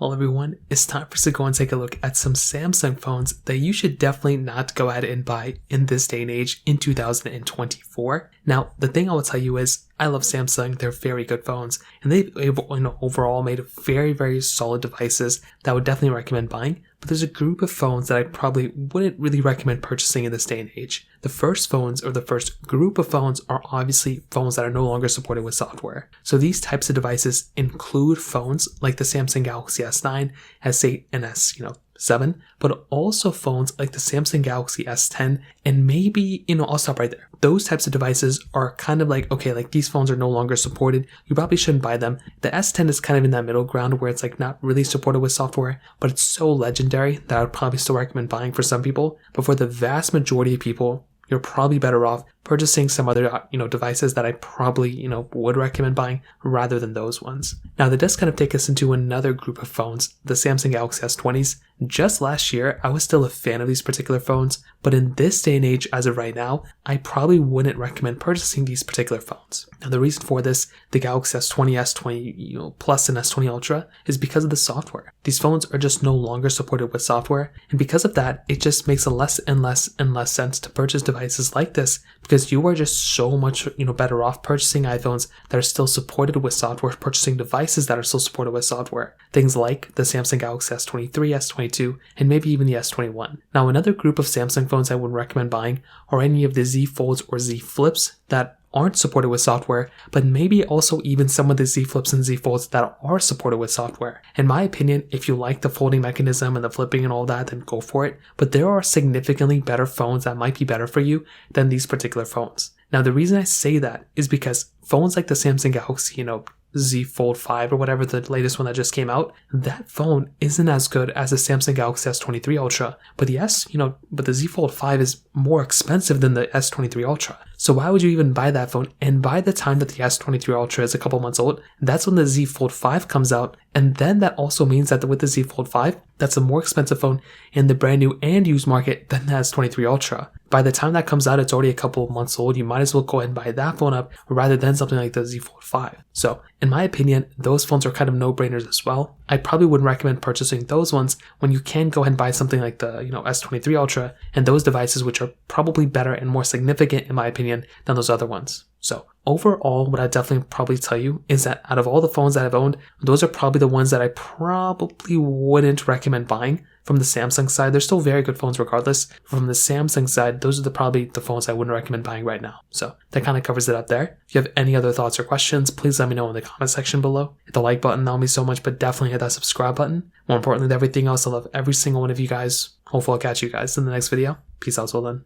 Well, everyone, it's time for us to go and take a look at some Samsung phones that you should definitely not go ahead and buy in this day and age in 2024. Now, the thing I will tell you is I love Samsung. They're very good phones, and they've overall made very, very solid devices that I would definitely recommend buying. But there's a group of phones that I probably wouldn't really recommend purchasing in this day and age. The first group of phones are obviously phones that are no longer supported with software. So these types of devices include phones like the Samsung Galaxy S9, S8, and S7, but also phones like the Samsung Galaxy S10, and maybe, I'll stop right there. Those types of devices are kind of like, okay, like these phones are no longer supported. You probably shouldn't buy them. The S10 is kind of in that middle ground where it's like not really supported with software, but it's so legendary that I would probably still recommend buying for some people. But for the vast majority of people, you're probably better off purchasing some other, devices that I probably, would recommend buying rather than those ones. Now, that does kind of take us into another group of phones, the Samsung Galaxy S20s. Just last year, I was still a fan of these particular phones, but in this day and age, as of right now, I probably wouldn't recommend purchasing these particular phones. Now, the reason for this, the Galaxy S20, S20 Plus, and S20 Ultra, is because of the software. These phones are just no longer supported with software, and because of that, it just makes a less and less sense to purchase devices like this, because you are just so much, better off purchasing iPhones that are still supported with software, purchasing devices that are still supported with software. Things like the Samsung Galaxy S23, S22, and maybe even the S21. Now, another group of Samsung phones I would recommend buying are any of the Z Folds or Z Flips that aren't supported with software, but maybe also even some of the Z Flips and Z Folds that are supported with software. In my opinion, if you like the folding mechanism and the flipping and all that, then go for it. But there are significantly better phones that might be better for you than these particular phones. Now, the reason I say that is because phones like the Samsung Galaxy, Z Fold 5 or whatever, the latest one that just came out, that phone isn't as good as the Samsung Galaxy S23 Ultra, but the Z Fold 5 is more expensive than the S23 Ultra. So why would you even buy that phone? And by the time that the S23 Ultra is a couple months old, that's when the Z Fold 5 comes out, and then that also means that with the Z Fold 5, that's a more expensive phone in the brand new and used market than the S23 Ultra. By the time that comes out, it's already a couple of months old. You might as well go ahead and buy that phone up rather than something like the Z Fold 5. So, in my opinion, those phones are kind of no-brainers as well. I probably wouldn't recommend purchasing those ones when you can go ahead and buy something like the, S23 Ultra and those devices, which are probably better and more significant, in my opinion, than those other ones. So, overall, what I definitely probably tell you is that out of all the phones that I've owned, those are probably the ones that I probably wouldn't recommend buying. From the Samsung side, they're still very good phones regardless. From the Samsung side, those are probably the phones I wouldn't recommend buying right now. So that kind of covers it up there. If you have any other thoughts or questions, please let me know in the comment section below. Hit the like button, that'll mean so much, but definitely hit that subscribe button. More importantly than everything else, I love every single one of you guys. Hopefully I'll catch you guys in the next video. Peace out till then.